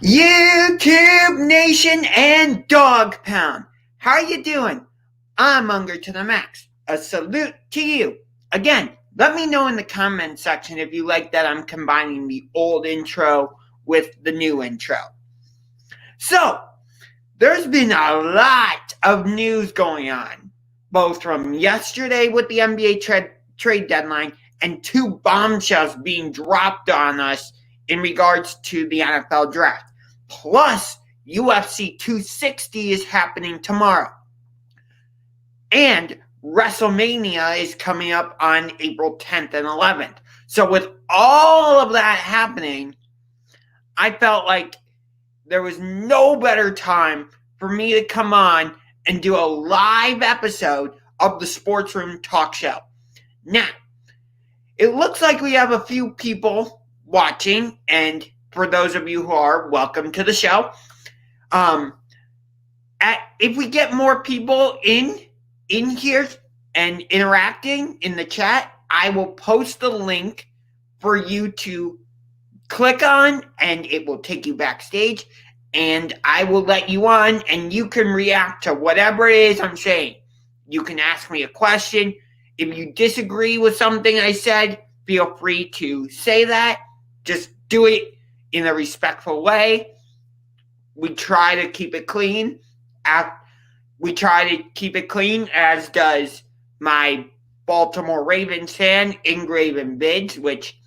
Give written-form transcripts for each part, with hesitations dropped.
YouTube Nation and Dog Pound, how you doing? I'm Unger to the Max. A salute to you. Again, let me know in the comment section if you like that I'm combining the old intro with the new intro. So, there's been a lot of news going on, both from yesterday with the NBA trade deadline and two bombshells being dropped on us in regards to the NFL draft. Plus, UFC 260 is happening tomorrow. And WrestleMania is coming up on April 10th and 11th. So with all of that happening, I felt like there was no better time for me to come on and do a live episode of the SportsRoom talk show. Now, it looks like we have a few people watching, and for those of you who are, welcome to the show. If we get more people in here and interacting in the chat, I will post the link for you to click on, and it will take you backstage, and I will let you on, and you can react to whatever it is I'm saying. You can ask me a question. If you disagree with something I said, feel free to say that. Just do it in a respectful way. We try to keep it clean. As does my Baltimore Ravens fan, Ingraven Bids, which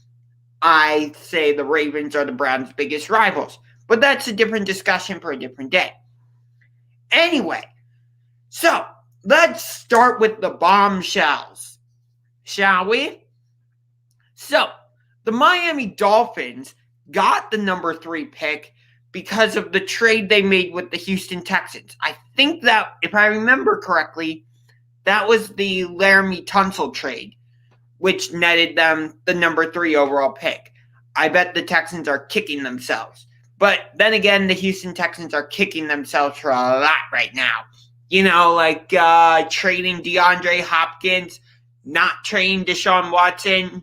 I say the Ravens are the Browns' biggest rivals. But that's a different discussion for a different day. Anyway, so let's start with the bombshells, shall we? So, the Miami Dolphins got the number 3 pick because of the trade they made with the Houston Texans. I think that, if I remember correctly, that was the Laramie Tunsil trade, which netted them the number 3 overall pick. I bet the Texans are kicking themselves. But then again, the Houston Texans are kicking themselves for a lot right now. You know, like trading DeAndre Hopkins, not trading Deshaun Watson,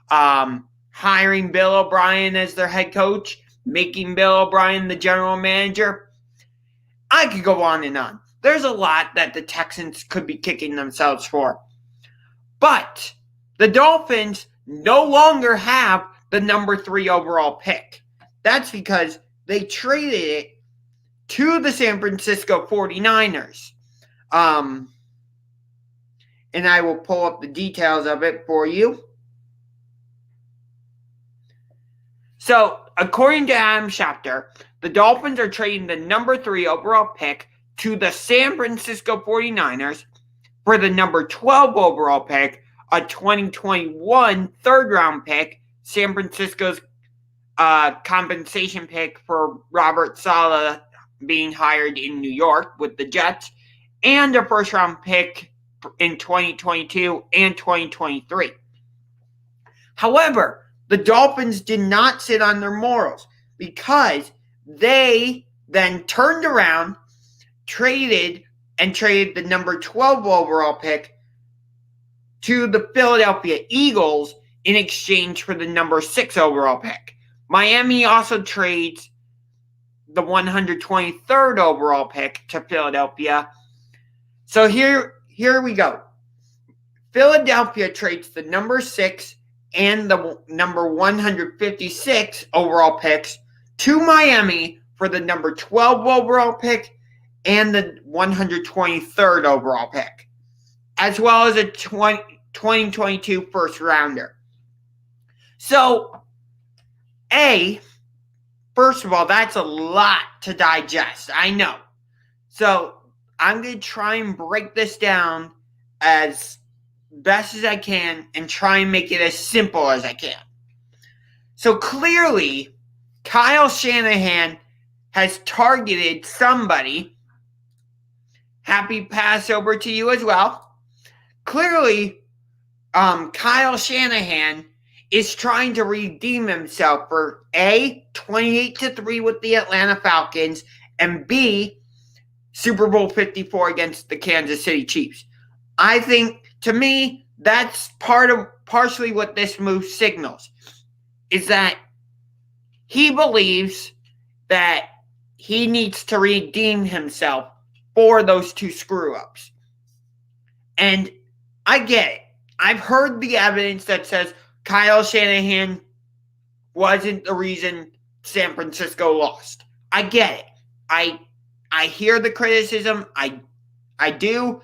hiring Bill O'Brien as their head coach, making Bill O'Brien the general manager. I could go on and on. There's a lot that the Texans could be kicking themselves for. But the Dolphins no longer have the number 3 overall pick. That's because they traded it to the San Francisco 49ers. And I will pull up the details of it for you. So, according to Adam Schefter, the Dolphins are trading the number 3 overall pick to the San Francisco 49ers for the number 12 overall pick, a 2021 third-round pick, San Francisco's compensation pick for Robert Saleh being hired in New York with the Jets, and a first-round pick in 2022 and 2023. However, the Dolphins did not sit on their morals because they then turned around, traded the number 12 overall pick to the Philadelphia Eagles in exchange for the number 6 overall pick. Miami also trades the 123rd overall pick to Philadelphia. So here we go. Philadelphia trades the number 6 and the number 156 overall picks to Miami for the number 12 overall pick and the 123rd overall pick, as well as a 2022 first rounder. So, first of all, that's a lot to digest. I know. So, I'm going to try and break this down as best as I can and try and make it as simple as I can. So, clearly, Kyle Shanahan has targeted somebody. Happy Passover to you as well. Clearly, Kyle Shanahan is trying to redeem himself for A, 28-3 with the Atlanta Falcons, and B, Super Bowl 54 against the Kansas City Chiefs. I think, to me, that's partially what this move signals, is that he believes that he needs to redeem himself for those 2 screw-ups. And I get it. I've heard the evidence that says Kyle Shanahan wasn't the reason San Francisco lost. I get it. I hear the criticism. I do,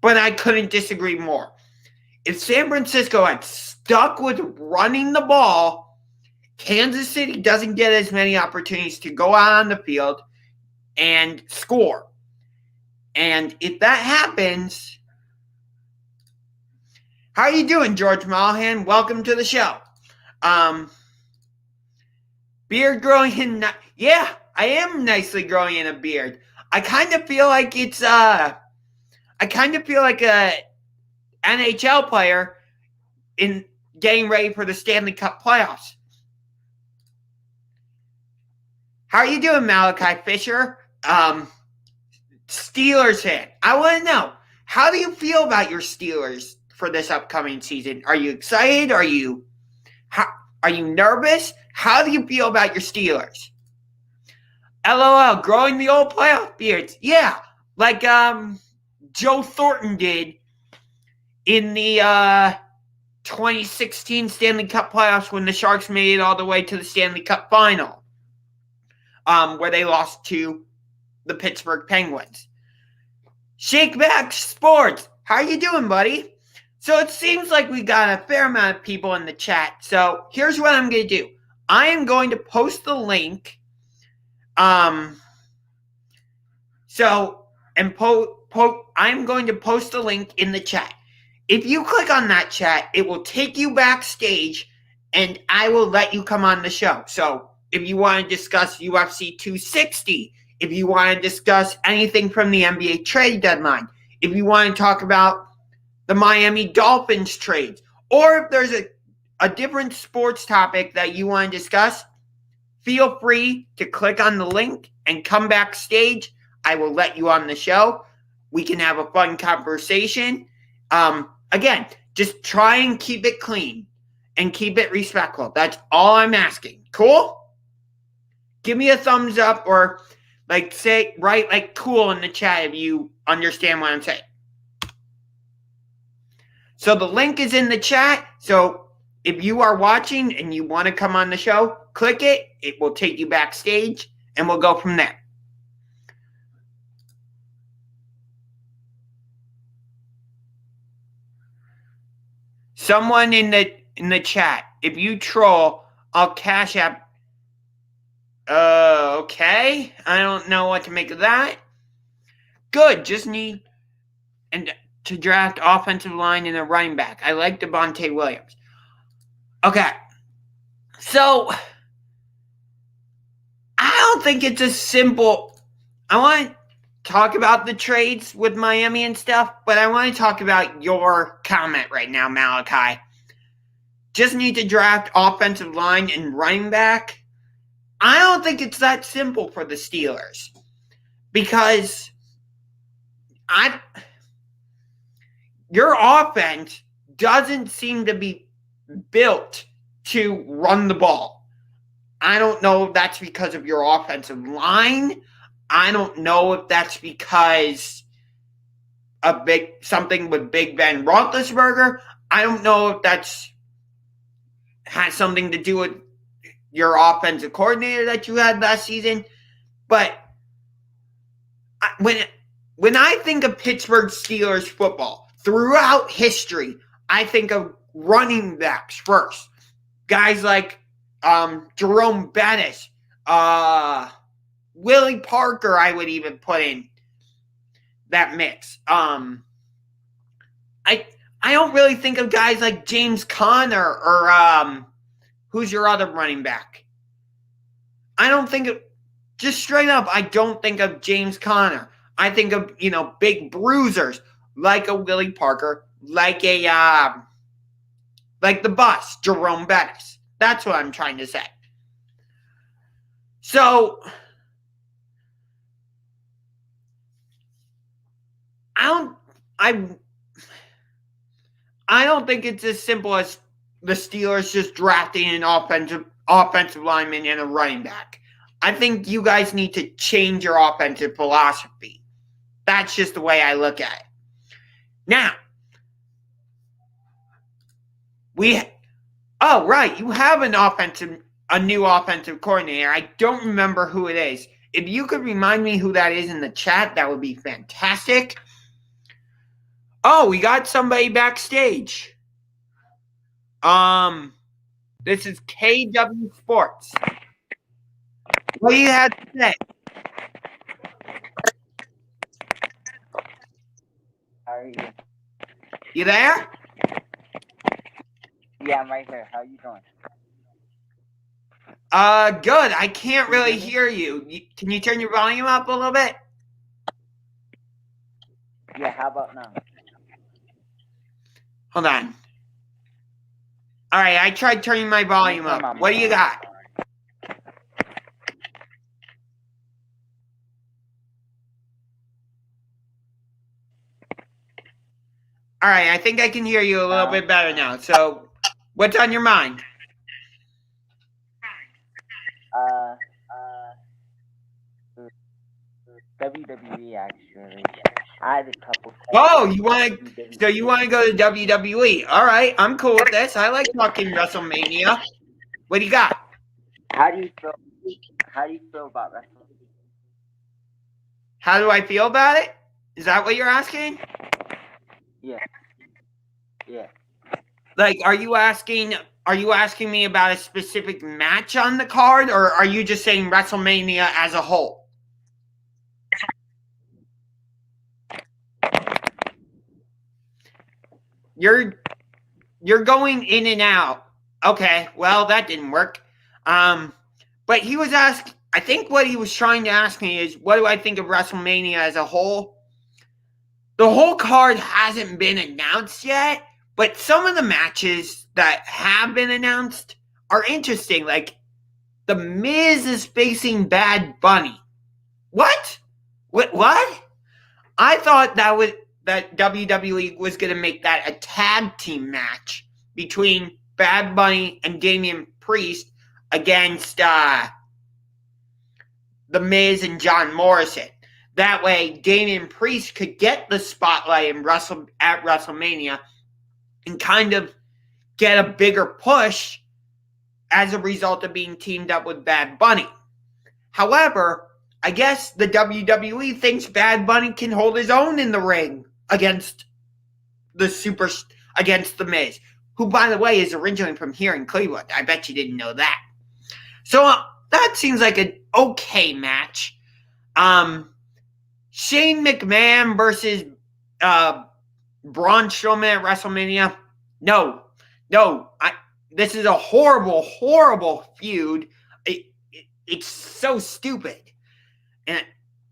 but I couldn't disagree more. If San Francisco had stuck with running the ball, Kansas City doesn't get as many opportunities to go out on the field and score. And if that happens, how are you doing, George Mallahan? Welcome to the show. Beard growing in, yeah, I am nicely growing in a beard. I kind of feel like it's a NHL player in getting ready for the Stanley Cup playoffs. How are you doing, Malachi Fisher? Steelers fan. I want to know, how do you feel about your Steelers for this upcoming season? Are you excited? Are you nervous? How do you feel about your Steelers? LOL, growing the old playoff beards. Yeah, like Joe Thornton did in the 2016 Stanley Cup playoffs when the Sharks made it all the way to the Stanley Cup final, where they lost to the Pittsburgh Penguins. Shakeback Sports, how are you doing, buddy? So it seems like we got a fair amount of people in the chat. So here's what I'm going to do. I am going to post the link. I'm going to post the link in the chat. If you click on that chat, it will take you backstage, and I will let you come on the show. So if you want to discuss UFC 260, if you want to discuss anything from the NBA trade deadline, if you want to talk about the Miami Dolphins trades, or if there's a different sports topic that you want to discuss, feel free to click on the link and come backstage. I will let you on the show. We can have a fun conversation. Again, just try and keep it clean and keep it respectful. That's all I'm asking. Cool? Give me a thumbs up or write cool in the chat if you understand what I'm saying. So the link is in the chat. So if you are watching and you want to come on the show, click it. It will take you backstage, and we'll go from there. Someone in the chat, if you troll, I'll cash app. Okay. I don't know what to make of that. Good. Just need to draft offensive line and a running back. I like Devontae Williams. Okay. So I don't think it's as simple. I want to talk about the trades with Miami and stuff, but I want to talk about your comment right now, Malachi. Just need to draft offensive line and running back. I don't think it's that simple for the Steelers because your offense doesn't seem to be built to run the ball. I don't know if that's because of your offensive line. I don't know if that's because of something with Big Ben Roethlisberger. I don't know if that's has something to do with your offensive coordinator that you had last season. But when I think of Pittsburgh Steelers football throughout history, I think of running backs first. Guys like Jerome Bettis, Willie Parker, I would even put in that mix. I don't really think of guys like James Conner or who's your other running back? I don't think of, just straight up, I don't think of James Conner. I think of, big bruisers like a Willie Parker, like the bus, Jerome Bettis. That's what I'm trying to say. So I don't think it's as simple as the Steelers just drafting an offensive lineman and a running back. I think you guys need to change your offensive philosophy. That's just the way I look at it. Now, you have a new offensive coordinator. I don't remember who it is. If you could remind me who that is in the chat, that would be fantastic. Oh, we got somebody backstage. This is KW Sports. What do you have to say? How are you? You there? Yeah, I'm right here. How are you doing? Good. I can't really hear you. Can you turn your volume up a little bit? Yeah, how about now? Hold on. All right, I tried turning my volume up. What do you got? All right, I think I can hear you a little bit better now. So, what's on your mind? WWE actually. I had a couple. Oh, you want to go to WWE? All right, I'm cool with this. I like talking WrestleMania. What do you got? How do you feel about wrestling? How do I feel about it? Is that what you're asking? Yeah. Like, are you asking me about a specific match on the card, or are you just saying WrestleMania as a whole? You're going in and out. Okay, well, that didn't work. But he was asked, I think what he was trying to ask me is, what do I think of WrestleMania as a whole? The whole card hasn't been announced yet, but some of the matches that have been announced are interesting. Like, The Miz is facing Bad Bunny. What? I thought that WWE was going to make that a tag team match between Bad Bunny and Damian Priest against The Miz and John Morrison. That way, Damian Priest could get the spotlight at WrestleMania and kind of get a bigger push as a result of being teamed up with Bad Bunny. However, I guess the WWE thinks Bad Bunny can hold his own in the ring against the Miz, who, by the way, is originally from here in Cleveland. I bet you didn't know that. So that seems like an okay match. Shane McMahon versus Braun Strowman at WrestleMania. No. This is a horrible, horrible feud. It's so stupid. And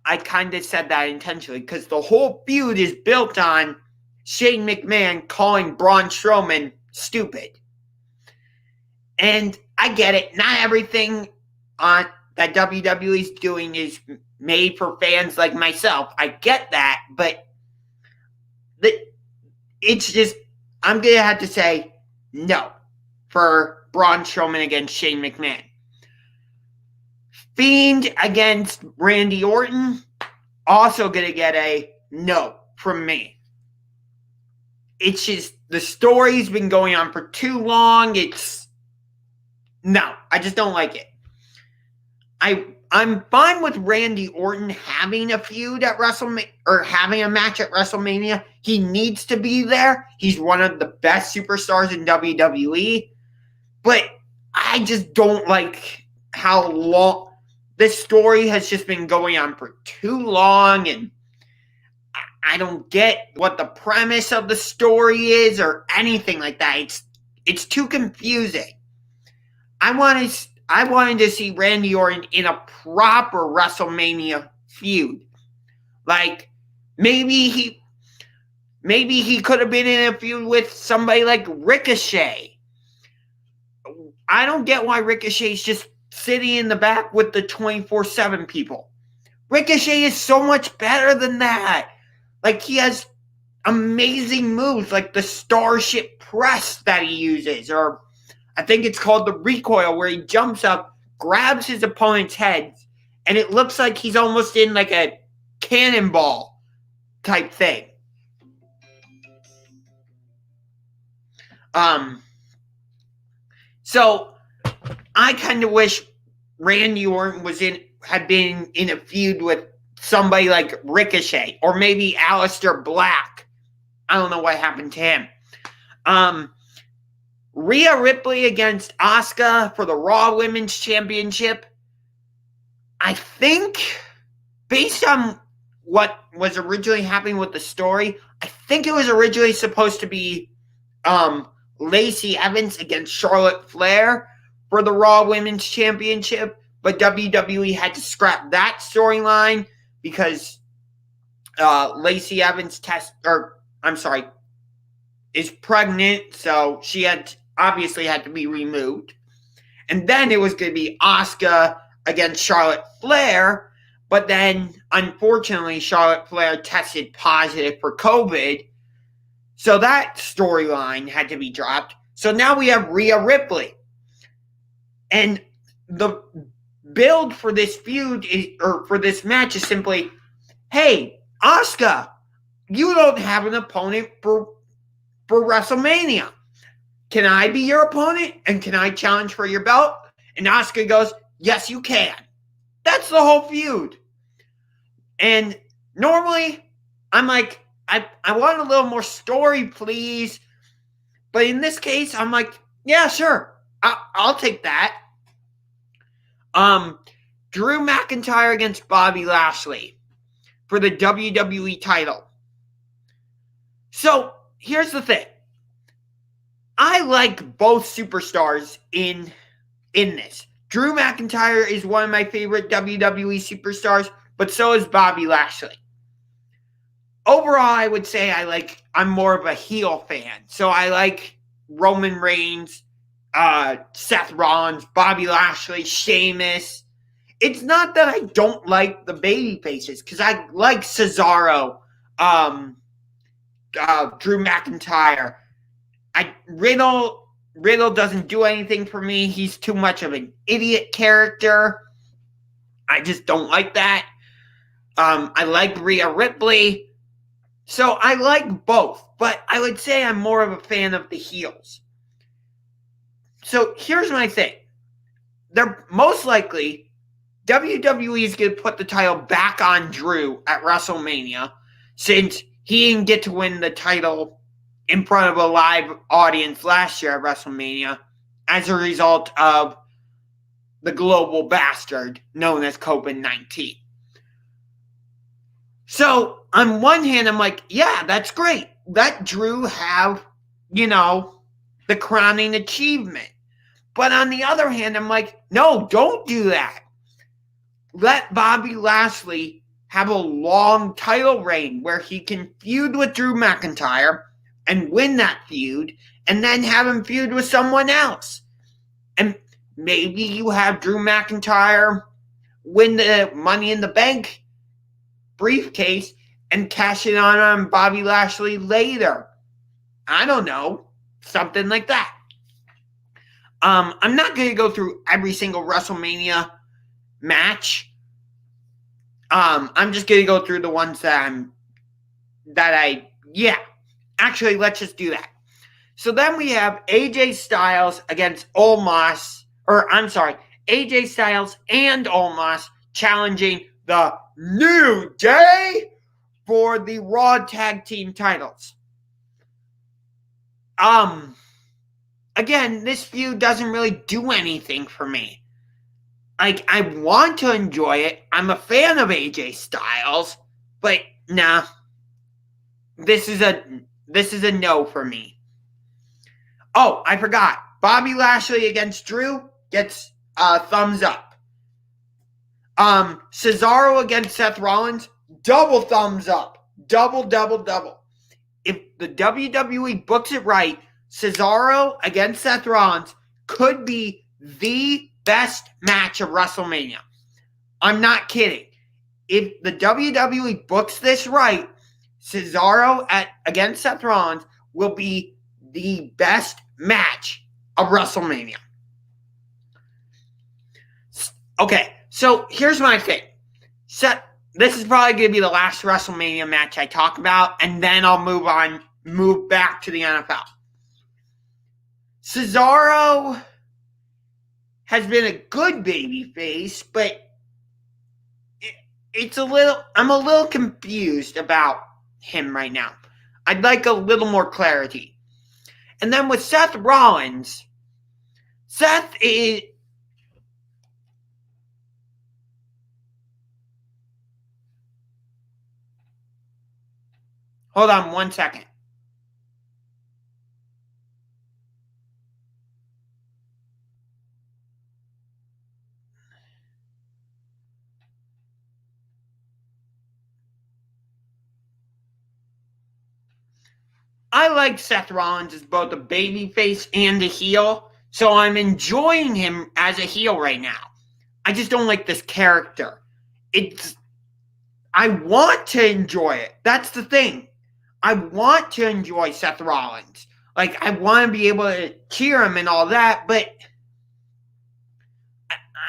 I kind of said that intentionally because the whole feud is built on Shane McMahon calling Braun Strowman stupid. And I get it. Not everything that WWE is doing is made for fans like myself. I get that, but it's just, I'm going to have to say no for Braun Strowman against Shane McMahon. Fiend against Randy Orton, also going to get a no from me. It's just, the story's been going on for too long. No, I just don't like it. I'm fine with Randy Orton having a feud at WrestleMania, or having a match at WrestleMania. He needs to be there. He's one of the best superstars in WWE. But I just don't like how long this story has just been going on for too long, and I don't get what the premise of the story is or anything like that. It's too confusing. I wanted to see Randy Orton in a proper WrestleMania feud. Like, maybe he could have been in a feud with somebody like Ricochet. I don't get why Ricochet's just sitting in the back with the 24/7 people. Ricochet is so much better than that. Like, he has amazing moves like the Starship Press that he uses, or I think it's called the Recoil, where he jumps up, grabs his opponent's head, and it looks like he's almost in like a cannonball type thing. So I kind of wish Randy Orton had been in a feud with somebody like Ricochet or maybe Aleister Black. I don't know what happened to him. Rhea Ripley against Asuka for the Raw Women's Championship. I think, based on what was originally happening with the story, I think it was originally supposed to be Lacey Evans against Charlotte Flair for the Raw Women's Championship, but WWE had to scrap that storyline because Lacey Evans is pregnant, so she obviously had to be removed. And then it was going to be Asuka against Charlotte Flair, but then, unfortunately, Charlotte Flair tested positive for COVID, so that storyline had to be dropped. So now we have Rhea Ripley. And the build for this feud for this match is simply, hey, Asuka, you don't have an opponent for WrestleMania. Can I be your opponent? And can I challenge for your belt? And Asuka goes, yes, you can. That's the whole feud. And normally, I'm like, I want a little more story, please. But in this case, I'm like, yeah, sure. I'll take that. Drew McIntyre against Bobby Lashley for the WWE title. So, here's the thing. I like both superstars in this. Drew McIntyre is one of my favorite WWE superstars, but so is Bobby Lashley. Overall, I would say I'm more of a heel fan. So I like Roman Reigns, Seth Rollins, Bobby Lashley, Sheamus. It's not that I don't like the baby faces, because I like Cesaro, Drew McIntyre. Riddle doesn't do anything for me. He's too much of an idiot character. I just don't like that. I like Rhea Ripley. So I like both, but I would say I'm more of a fan of the heels. So here's my thing. They're most likely, WWE is going to put the title back on Drew at WrestleMania, since he didn't get to win the title in front of a live audience last year at WrestleMania as a result of the global bastard known as COVID-19. So, on one hand, I'm like, yeah, that's great. Let Drew have, the crowning achievement. But on the other hand, I'm like, no, don't do that. Let Bobby Lashley have a long title reign where he can feud with Drew McIntyre and win that feud, and then have him feud with someone else. And maybe you have Drew McIntyre win the Money in the Bank briefcase and cash it on Bobby Lashley later. I don't know. Something like that. I'm not going to go through every single WrestleMania match. I'm just going to go through the ones Actually, let's just do that. So then we have AJ Styles against Omos, AJ Styles and Omos challenging the New Day for the Raw Tag Team titles. Again, this feud doesn't really do anything for me. I want to enjoy it. I'm a fan of AJ Styles, but nah. This is a no for me. Oh, I forgot. Bobby Lashley against Drew gets a thumbs up. Cesaro against Seth Rollins, double thumbs up. Double. If the WWE books it right, Cesaro against Seth Rollins could be the best match of WrestleMania. I'm not kidding. If the WWE books this right, Cesaro against Seth Rollins will be the best match of WrestleMania. Okay, so here's my thing. This is probably going to be the last WrestleMania match I talk about, and then I'll move back to the NFL. Cesaro has been a good babyface, but I'm a little confused about him right now. I'd like a little more clarity. And then with Seth Rollins, Seth is... Hold on 1 second. I like Seth Rollins as both a babyface and a heel, so I'm enjoying him as a heel right now. I just don't like this character. I want to enjoy it. That's the thing. I want to enjoy Seth Rollins. Like, I want to be able to cheer him and all that, but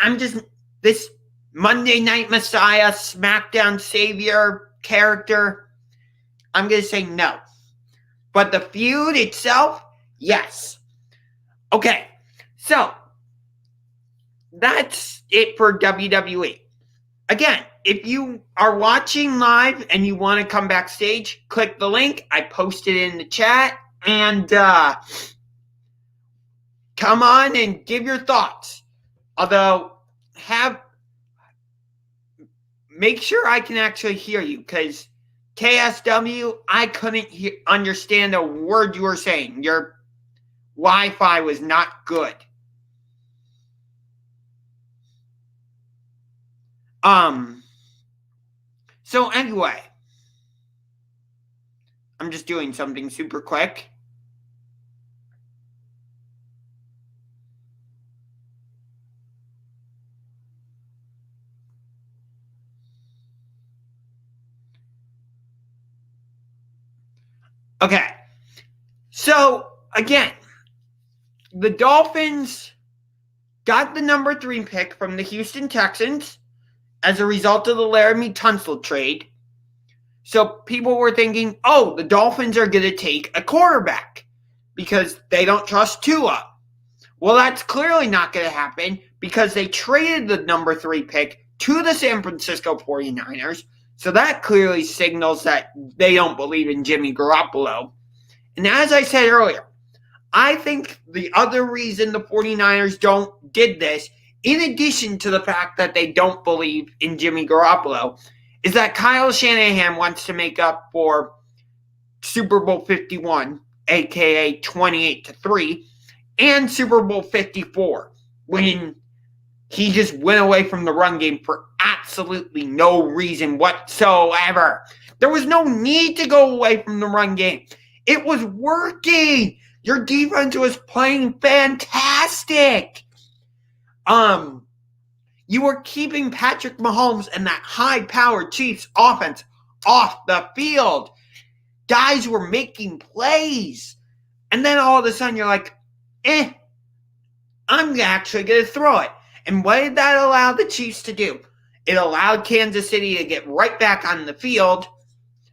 I'm just... This Monday Night Messiah, SmackDown Savior character, I'm going to say no. But the feud itself, yes. Okay, so that's it for WWE. Again, if you are watching live and you want to come backstage, click the link. I posted it in the chat. And come on and give your thoughts. Although, make sure I can actually hear you, because KSW, I couldn't understand a word you were saying. Your Wi-Fi was not good. So anyway, I'm just doing something super quick. Okay, so again, the Dolphins got the number 3 pick from the Houston Texans as a result of the Laramie Tunsil trade. So people were thinking, oh, the Dolphins are going to take a quarterback because they don't trust Tua. Well, that's clearly not going to happen because they traded the number 3 pick to the San Francisco 49ers. So that clearly signals that they don't believe in Jimmy Garoppolo. And as I said earlier, I think the other reason the 49ers did this, in addition to the fact that they don't believe in Jimmy Garoppolo, is that Kyle Shanahan wants to make up for Super Bowl 51, aka 28-3, and Super Bowl 54, when he just went away from the run game for absolutely no reason whatsoever. There was no need to go away from the run game. It was working. Your defense was playing fantastic. You were keeping Patrick Mahomes and that high-powered Chiefs offense off the field. Guys were making plays. And then all of a sudden you're like, I'm actually going to throw it. And what did that allow the Chiefs to do? It allowed Kansas City to get right back on the field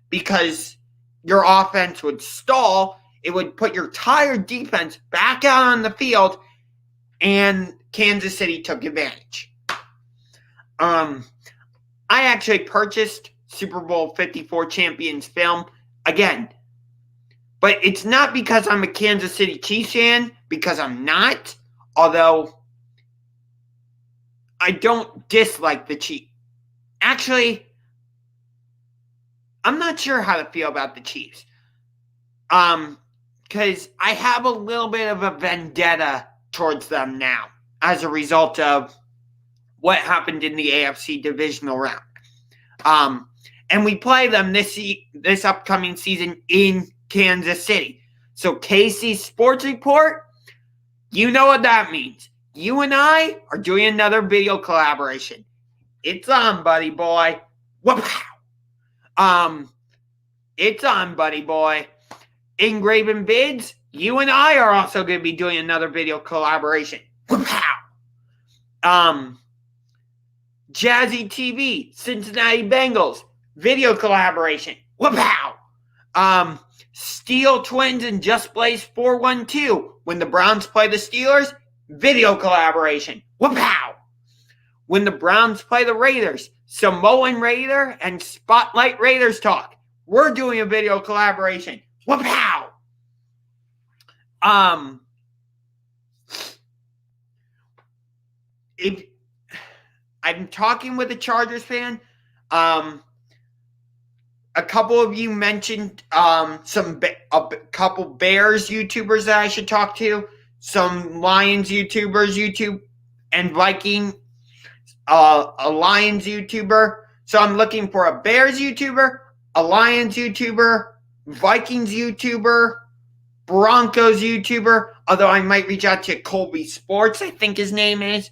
because your offense would stall. It would put your tired defense back out on the field, and Kansas City took advantage. I actually purchased Super Bowl 54 Champions film again, but it's not because I'm a Kansas City Chiefs fan, because I'm not, although I don't dislike the Chiefs. Actually, I'm not sure how to feel about the Chiefs. Because I have a little bit of a vendetta towards them now as a result of what happened in the AFC divisional round. And we play them this upcoming season in Kansas City. So KC Sports Report, you know what that means. You and I are doing another video collaboration. It's on, buddy boy. Wow. It's on, buddy boy. Engraven Bids, you and I are also going to be doing another video collaboration. Wow. Jazzy TV, Cincinnati Bengals, video collaboration. Wha-pow! Steel Twins and Just Blaze 412, when the Browns play the Steelers, video collaboration. Wha-pow! When the Browns play the Raiders, Samoan Raider and Spotlight Raiders talk. We're doing a video collaboration. Wha-pow! If I'm talking with a Chargers fan, a couple of you mentioned a couple Bears YouTubers that I should talk to, some Lions YouTubers, and Viking, a Lions YouTuber. So I'm looking for a Bears YouTuber, a Lions YouTuber, Vikings YouTuber, Broncos YouTuber, although I might reach out to Colby Sports, I think his name is.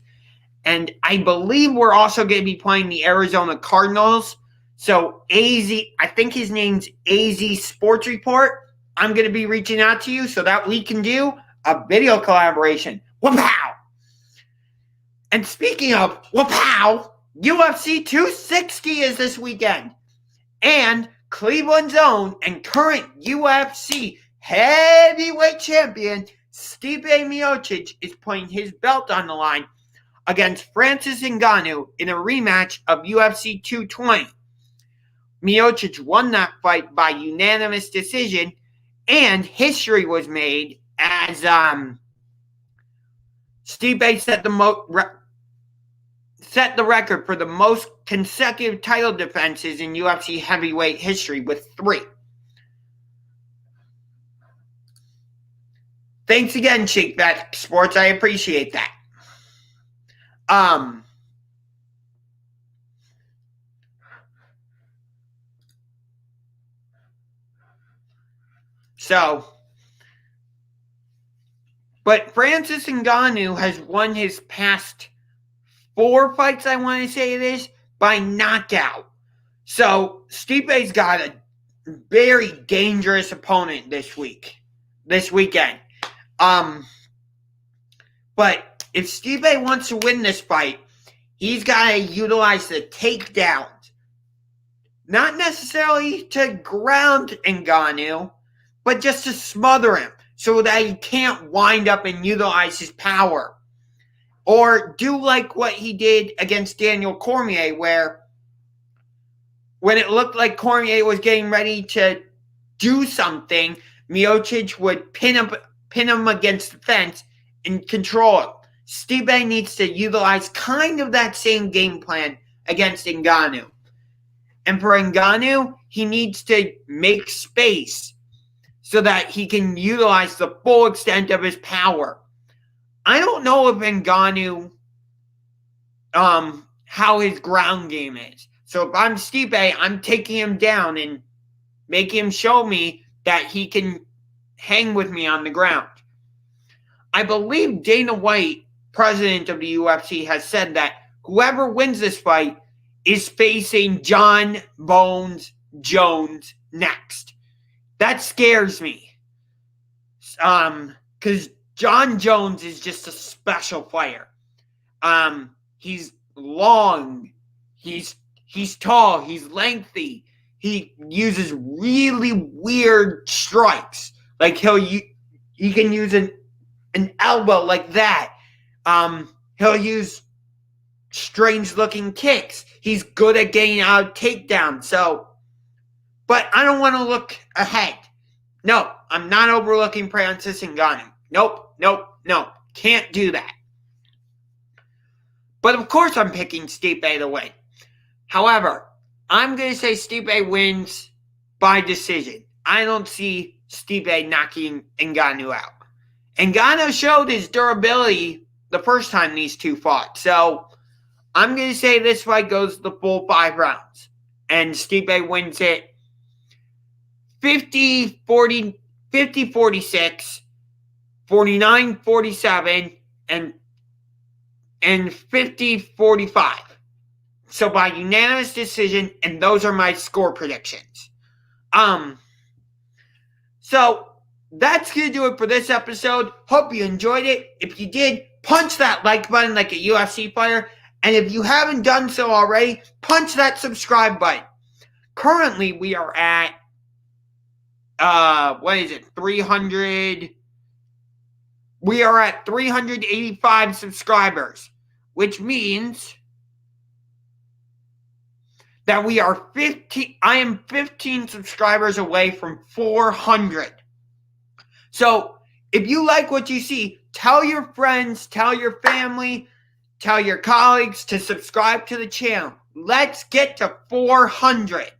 And I believe we're also going to be playing the Arizona Cardinals. So I think his name's AZ Sports Report. I'm going to be reaching out to you so that we can do a video collaboration. Wha-pow! And speaking of wha-pow, UFC 260 is this weekend. And Cleveland's own and current UFC heavyweight champion Stipe Miocic is putting his belt on the line against Francis Ngannou in a rematch of UFC 220. Miocic won that fight by unanimous decision, and history was made as Stipe set the record for the most consecutive title defenses in UFC heavyweight history with 3. Thanks again, Shakeback Sports. I appreciate that. But Francis Ngannou has won his past 4 fights, I want to say it is, by knockout. So Stipe's got a very dangerous opponent this weekend. But if Stipe wants to win this fight, he's got to utilize the takedowns. Not necessarily to ground Ngannou, but just to smother him so that he can't wind up and utilize his power. Or do like what he did against Daniel Cormier, where when it looked like Cormier was getting ready to do something, Miocic would pin him against the fence and control him. Stipe needs to utilize kind of that same game plan against Ngannou. And for Ngannou, he needs to make space so that he can utilize the full extent of his power. I don't know if Ngannou, how his ground game is. So if I'm Stipe, I'm taking him down and making him show me that he can hang with me on the ground. I believe Dana White, president of the UFC, has said that whoever wins this fight is facing John Bones Jones next. That scares me. Because John Jones is just a special fighter. He's long. He's tall. He's lengthy. He uses really weird strikes. Like he can use an elbow like that. He'll use strange looking kicks. He's good at getting out of takedowns. But I don't want to look ahead. No, I'm not overlooking Francis Ngannou. Nope. Can't do that. But of course I'm picking Stipe to win. However, I'm going to say Stipe wins by decision. I don't see Stipe knocking Ngannou out. Ngannou showed his durability the first time these two fought. So I'm going to say this fight goes the full 5 rounds. And Stipe wins it 50-46, 49-47, and 50-45. So by unanimous decision, and those are my score predictions. So that's going to do it for this episode. Hope you enjoyed it. If you did, punch that like button like a UFC fighter. And if you haven't done so already, punch that subscribe button. Currently, we are at, 300. We are at 385 subscribers, which means that we are 15. I am 15 subscribers away from 400. So if you like what you see, tell your friends, tell your family, tell your colleagues to subscribe to the channel. Let's get to 400.